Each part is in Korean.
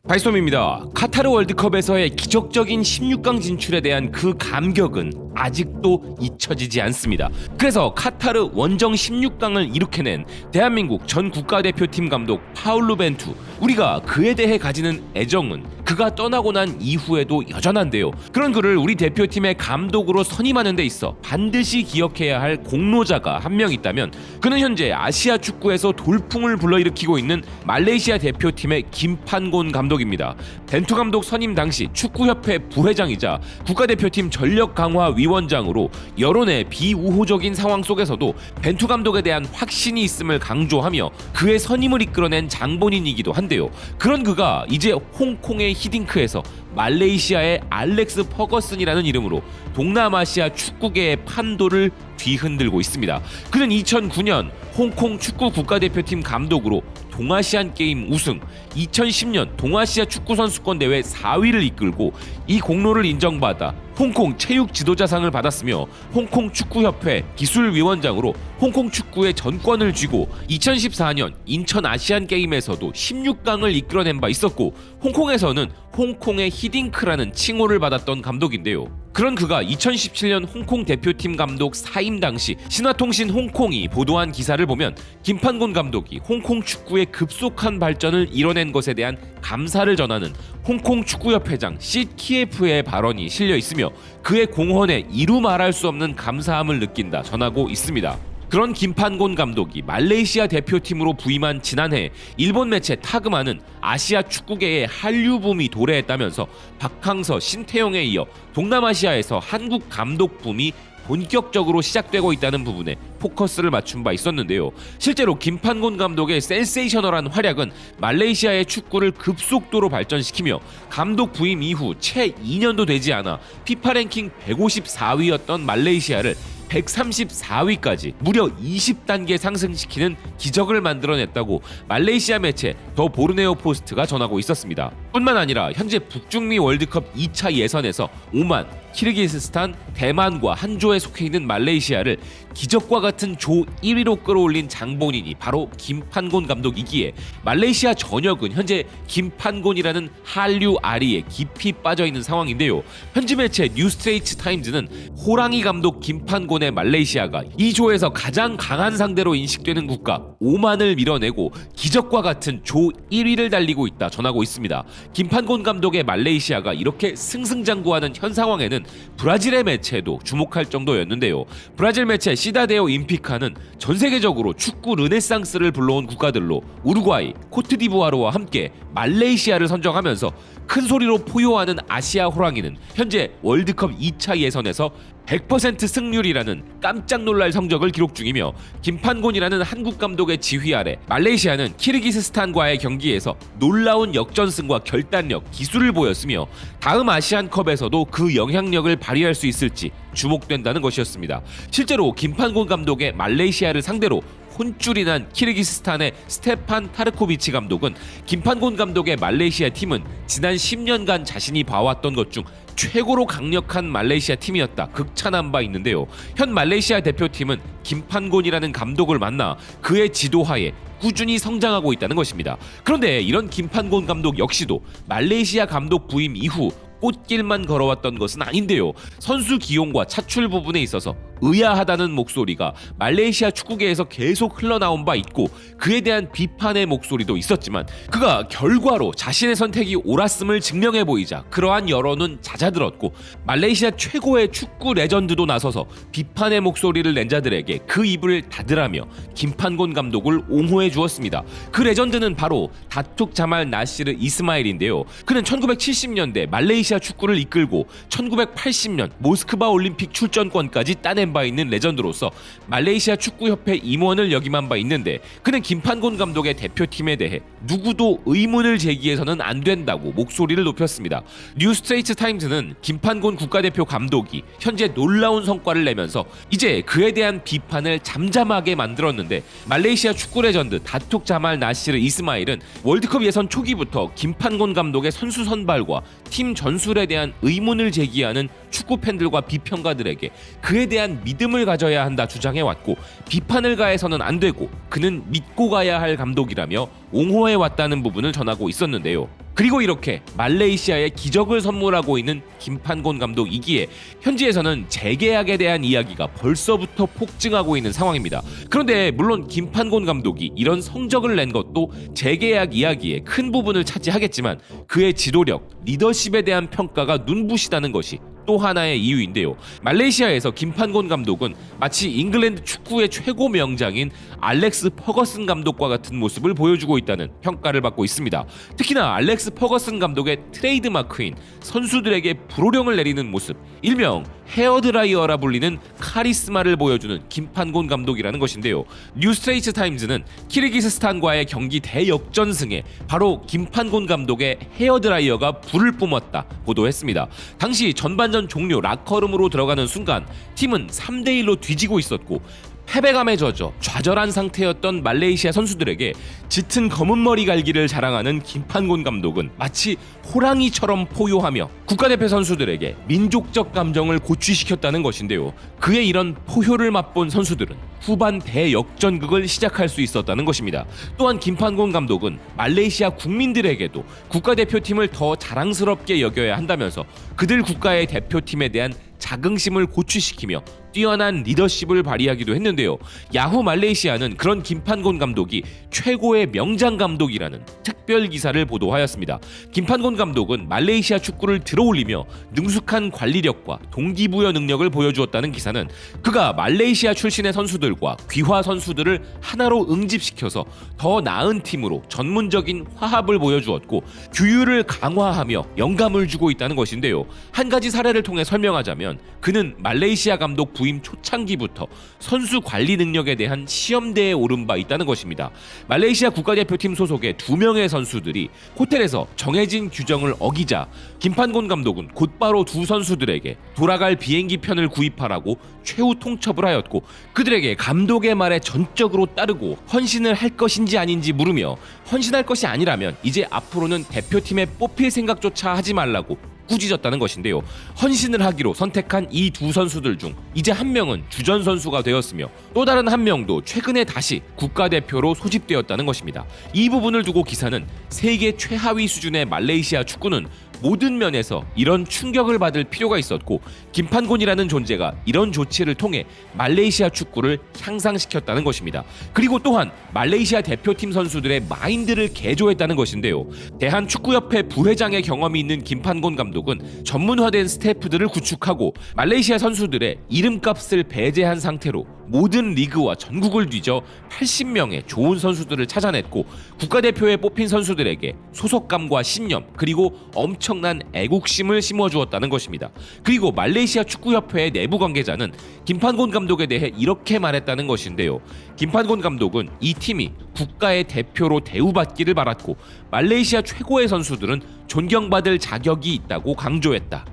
발솜입니다. 카타르 월드컵에서의 기적적인 16강 진출에 대한 그 감격은 아직도 잊혀지지 않습니다. 그래서 카타르 원정 16강을 이룩해낸 대한민국 전 국가대표팀 감독 파울루 벤투, 우리가 그에 대해 가지는 애정은 그가 떠나고 난 이후에도 여전한데요. 그런 그를 우리 대표팀의 감독으로 선임하는 데 있어 반드시 기억해야 할 공로자가 한 명 있다면 그는 현재 아시아 축구에서 돌풍을 불러일으키고 있는 말레이시아 대표팀의 김판곤 감독입니다. 벤투 감독 선임 당시 축구협회 부회장이자 국가대표팀 전력강화위원장으로 여론의 비우호적인 상황 속에서도 벤투 감독에 대한 확신이 있음을 강조하며 그의 선임을 이끌어낸 장본인이기도 한데요. 그런 그가 이제 홍콩의 히딩크에서 말레이시아의 알렉스 퍼거슨이라는 이름으로 동남아시아 축구계의 판도를 뒤흔들고 있습니다. 그는 2009년 홍콩 축구 국가대표팀 감독으로 동아시안 게임 우승, 2010년 동아시아 축구선수권 대회 4위를 이끌고 이 공로를 인정받아 홍콩 체육 지도자상을 받았으며 홍콩 축구협회 기술위원장으로 홍콩 축구의 전권을 쥐고 2014년 인천 아시안 게임에서도 16강을 이끌어낸 바 있었고 홍콩에서는 홍콩의 히딩크라는 칭호를 받았던 감독인데요. 그런 그가 2017년 홍콩 대표팀 감독 사임 당시 신화통신 홍콩이 보도한 기사를 보면 김판곤 감독이 홍콩 축구의 급속한 발전을 이뤄낸 것에 대한 감사를 전하는 홍콩 축구협회장 시 키에프의 발언이 실려 있으며 그의 공헌에 이루 말할 수 없는 감사함을 느낀다 전하고 있습니다. 그런 김판곤 감독이 말레이시아 대표팀으로 부임한 지난해 일본 매체 타그마는 아시아 축구계의 한류 붐이 도래했다면서 박항서, 신태용에 이어 동남아시아에서 한국 감독 붐이 본격적으로 시작되고 있다는 부분에 포커스를 맞춘 바 있었는데요. 실제로 김판곤 감독의 센세이셔널한 활약은 말레이시아의 축구를 급속도로 발전시키며 감독 부임 이후 채 2년도 되지 않아 피파 랭킹 154위였던 말레이시아를 134위까지 무려 20단계 상승시키는 기적을 만들어냈다고 말레이시아 매체 더 보르네오 포스트가 전하고 있었습니다. 뿐만 아니라 현재 북중미 월드컵 2차 예선에서 오만, 키르기스스탄, 대만과 한 조에 속해 있는 말레이시아를 기적과 같은 조 1위로 끌어올린 장본인이 바로 김판곤 감독이기에 말레이시아 전역은 현재 김판곤이라는 한류 아리에 깊이 빠져있는 상황인데요. 현지 매체 뉴스트레이트 타임즈는 호랑이 감독 김판곤의 말레이시아가 이 조에서 가장 강한 상대로 인식되는 국가 오만을 밀어내고 기적과 같은 조 1위를 달리고 있다 전하고 있습니다. 김판곤 감독의 말레이시아가 이렇게 승승장구하는 현 상황에는 브라질의 매체도 주목할 정도였는데요. 브라질 매체 시다데오 임피카는 전 세계적으로 축구 르네상스를 불러온 국가들로 우루과이, 코트디부아르와 함께 말레이시아를 선정하면서 큰 소리로 포효하는 아시아 호랑이는 현재 월드컵 2차 예선에서 100% 승률이라는 깜짝 놀랄 성적을 기록 중이며 김판곤이라는 한국 감독의 지휘 아래 말레이시아는 키르기스스탄과의 경기에서 놀라운 역전승과 결단력, 기술을 보였으며 다음 아시안컵에서도 그 영향력을 발휘할 수 있을지 주목된다는 것이었습니다. 실제로 김판곤 감독의 말레이시아를 상대로 혼쭐이 난 키르기스스탄의 스테판 타르코비치 감독은 김판곤 감독의 말레이시아 팀은 지난 10년간 자신이 봐왔던 것 중 최고로 강력한 말레이시아 팀이었다 극찬한 바 있는데요. 현 말레이시아 대표팀은 김판곤이라는 감독을 만나 그의 지도하에 꾸준히 성장하고 있다는 것입니다. 그런데 이런 김판곤 감독 역시도 말레이시아 감독 부임 이후 꽃길만 걸어왔던 것은 아닌데요. 선수 기용과 차출 부분에 있어서 의아하다는 목소리가 말레이시아 축구계에서 계속 흘러나온 바 있고 그에 대한 비판의 목소리도 있었지만 그가 결과로 자신의 선택이 옳았음을 증명해 보이자 그러한 여론은 잦아들었고 말레이시아 최고의 축구 레전드도 나서서 비판의 목소리를 낸 자들에게 그 입을 닫으라며 김판곤 감독을 옹호해 주었습니다. 그 레전드는 바로 다툭 자말 나시르 이스마일인데요. 그는 1970년대 말레이시아 축구를 이끌고 1980년 모스크바 올림픽 출전권까지 따낸 바 있는 레전드로서 말레이시아 축구협회 임원을 역임한 바 있는데 그는 김판곤 감독의 대표팀에 대해 누구도 의문을 제기해서는 안 된다고 목소리를 높였습니다. 뉴스트레이트 타임즈는 김판곤 국가대표 감독이 현재 놀라운 성과를 내면서 이제 그에 대한 비판을 잠잠하게 만들었는데 말레이시아 축구 레전드 다툭 자말 나시르 이스마일은 월드컵 예선 초기부터 김판곤 감독의 선수 선발과 팀 전술에 대한 의문을 제기하는 축구 팬들과 비평가들에게 그에 대한 믿음을 가져야 한다 주장해왔고 비판을 가해서는 안 되고 그는 믿고 가야 할 감독이라며 옹호해왔다는 부분을 전하고 있었는데요. 그리고 이렇게 말레이시아에 기적을 선물하고 있는 김판곤 감독이기에 현지에서는 재계약에 대한 이야기가 벌써부터 폭증하고 있는 상황입니다. 그런데 물론 김판곤 감독이 이런 성적을 낸 것도 재계약 이야기에 큰 부분을 차지하겠지만 그의 지도력, 리더십에 대한 평가가 눈부시다는 것이 또 하나의 이유인데요. 말레이시아에서 김판곤 감독은 마치 잉글랜드 축구의 최고 명장인 알렉스 퍼거슨 감독과 같은 모습을 보여주고 있다는 평가를 받고 있습니다. 특히나 알렉스 퍼거슨 감독의 트레이드 마크인 선수들에게 불호령을 내리는 모습, 일명 헤어드라이어라 불리는 카리스마를 보여주는 김판곤 감독이라는 것인데요. 뉴스트레이트 타임즈는 키르기스스탄과의 경기 대역전승에 바로 김판곤 감독의 헤어드라이어가 불을 뿜었다 보도했습니다. 당시 전반전 종료 라커룸으로 들어가는 순간 팀은 3대1로 뒤지고 있었고 패배감에 젖어 좌절한 상태였던 말레이시아 선수들에게 짙은 검은 머리 갈기를 자랑하는 김판곤 감독은 마치 호랑이처럼 포효하며 국가대표 선수들에게 민족적 감정을 고취시켰다는 것인데요. 그의 이런 포효를 맛본 선수들은 후반 대역전극을 시작할 수 있었다는 것입니다. 또한 김판곤 감독은 말레이시아 국민들에게도 국가대표팀을 더 자랑스럽게 여겨야 한다면서 그들 국가의 대표팀에 대한 자긍심을 고취시키며 뛰어난 리더십을 발휘하기도 했는데요. 야후 말레이시아는 그런 김판곤 감독이 최고의 명장 감독이라는 특별 기사를 보도하였습니다. 김판곤 감독은 말레이시아 축구를 들어올리며 능숙한 관리력과 동기부여 능력을 보여주었다는 기사는 그가 말레이시아 출신의 선수들과 귀화 선수들을 하나로 응집시켜서 더 나은 팀으로 전문적인 화합을 보여주었고 규율을 강화하며 영감을 주고 있다는 것인데요. 한 가지 사례를 통해 설명하자면 그는 말레이시아 감독 부임 초창기부터 선수 관리 능력에 대한 시험대에 오른 바 있다는 것입니다. 말레이시아 국가대표팀 소속의 2명의 선수들이 호텔에서 정해진 규정을 어기자 김판곤 감독은 곧바로 두 선수들에게 돌아갈 비행기 편을 구입하라고 최후 통첩을 하였고 그들에게 감독의 말에 전적으로 따르고 헌신을 할 것인지 아닌지 물으며 헌신할 것이 아니라면 이제 앞으로는 대표팀에 뽑힐 생각조차 하지 말라고 꾸짖었다는 것인데요. 헌신을 하기로 선택한 이 두 선수들 중 이제 한 명은 주전 선수가 되었으며 또 다른 한 명도 최근에 다시 국가대표로 소집되었다는 것입니다. 이 부분을 두고 기사는 세계 최하위 수준의 말레이시아 축구는 모든 면에서 이런 충격을 받을 필요가 있었고 김판곤이라는 존재가 이런 조치를 통해 말레이시아 축구를 향상시켰다는 것입니다. 그리고 또한 말레이시아 대표팀 선수들의 마인드를 개조했다는 것인데요. 대한축구협회 부회장의 경험이 있는 김판곤 감독은 전문화된 스태프들을 구축하고 말레이시아 선수들의 이름값을 배제한 상태로 모든 리그와 전국을 뒤져 80명의 좋은 선수들을 찾아냈고 국가대표에 뽑힌 선수들에게 소속감과 신념 그리고 엄청난 애국심을 심어주었다는 것입니다. 그리고 말레이시아 축구협회의 내부 관계자는 김판곤 감독에 대해 이렇게 말했다는 것인데요. 김판곤 감독은 이 팀이 국가의 대표로 대우받기를 바랐고 말레이시아 최고의 선수들은 존경받을 자격이 있다고 강조했다.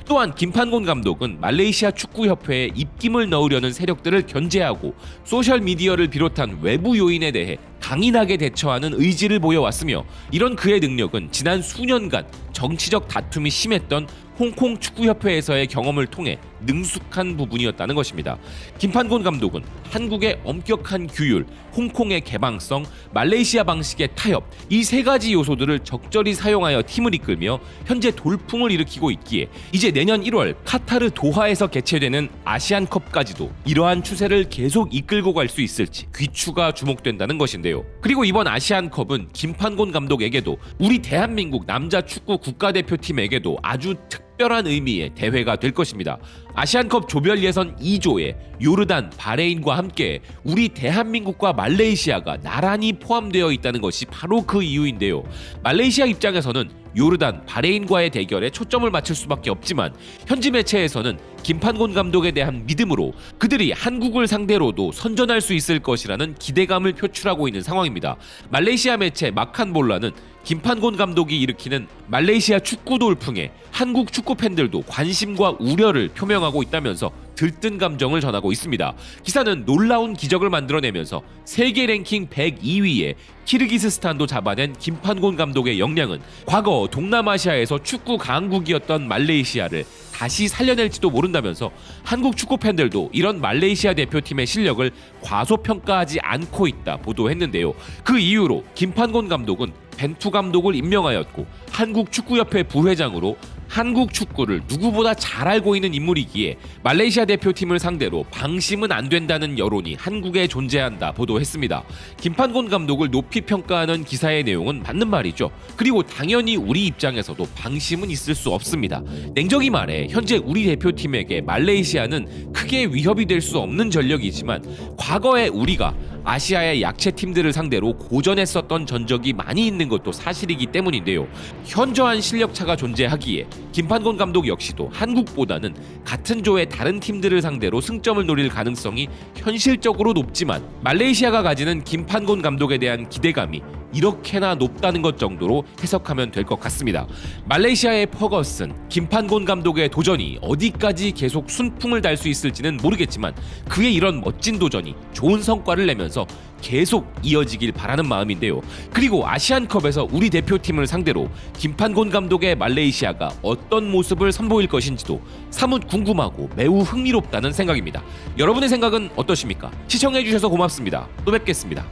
또한 김판곤 감독은 말레이시아 축구협회에 입김을 넣으려는 세력들을 견제하고 소셜미디어를 비롯한 외부 요인에 대해 강인하게 대처하는 의지를 보여왔으며 이런 그의 능력은 지난 수년간 정치적 다툼이 심했던 홍콩 축구협회에서의 경험을 통해 능숙한 부분이었다는 것입니다. 김판곤 감독은 한국의 엄격한 규율, 홍콩의 개방성, 말레이시아 방식의 타협 이 세 가지 요소들을 적절히 사용하여 팀을 이끌며 현재 돌풍을 일으키고 있기에 이제 내년 1월 카타르 도하에서 개최되는 아시안컵까지도 이러한 추세를 계속 이끌고 갈 수 있을지 귀추가 주목된다는 것인데요. 그리고 이번 아시안컵은 김판곤 감독에게도 우리 대한민국 남자 축구 국가대표팀에게도 아주 특별한 의미의 대회가 될 것입니다. 아시안컵 조별 예선 2조에 요르단, 바레인과 함께 우리 대한민국과 말레이시아가 나란히 포함되어 있다는 것이 바로 그 이유인데요. 말레이시아 입장에서는 요르단, 바레인과의 대결에 초점을 맞출 수밖에 없지만 현지 매체에서는 김판곤 감독에 대한 믿음으로 그들이 한국을 상대로도 선전할 수 있을 것이라는 기대감을 표출하고 있는 상황입니다. 말레이시아 매체 마칸볼라는 김판곤 감독이 일으키는 말레이시아 축구 돌풍에 한국 축구 팬들도 관심과 우려를 표명하고 있다면서 들뜬 감정을 전하고 있습니다. 기사는 놀라운 기적을 만들어내면서 세계 랭킹 102위에 키르기스스탄도 잡아낸 김판곤 감독의 역량은 과거 동남아시아에서 축구 강국이었던 말레이시아를 다시 살려낼지도 모른다면서 한국 축구 팬들도 이런 말레이시아 대표팀의 실력을 과소평가하지 않고 있다 보도했는데요. 그 이유로 김판곤 감독은 벤투 감독을 임명하였고 한국축구협회 부회장으로 한국 축구를 누구보다 잘 알고 있는 인물이기에 말레이시아 대표팀을 상대로 방심은 안 된다는 여론이 한국에 존재한다 보도했습니다. 김판곤 감독을 높이 평가하는 기사의 내용은 맞는 말이죠. 그리고 당연히 우리 입장에서도 방심은 있을 수 없습니다. 냉정히 말해 현재 우리 대표팀에게 말레이시아는 크게 위협이 될 수 없는 전력이지만 과거에 우리가 아시아의 약체 팀들을 상대로 고전했었던 전적이 많이 있는 것도 사실이기 때문인데요. 현저한 실력차가 존재하기에 김판곤 감독 역시도 한국보다는 같은 조의 다른 팀들을 상대로 승점을 노릴 가능성이 현실적으로 높지만 말레이시아가 가지는 김판곤 감독에 대한 기대감이 이렇게나 높다는 것 정도로 해석하면 될 것 같습니다. 말레이시아의 퍼거슨, 김판곤 감독의 도전이 어디까지 계속 순풍을 달 수 있을지는 모르겠지만 그의 이런 멋진 도전이 좋은 성과를 내면서 계속 이어지길 바라는 마음인데요. 그리고 아시안컵에서 우리 대표팀을 상대로 김판곤 감독의 말레이시아가 어떤 모습을 선보일 것인지도 사뭇 궁금하고 매우 흥미롭다는 생각입니다. 여러분의 생각은 어떠십니까? 시청해주셔서 고맙습니다. 또 뵙겠습니다.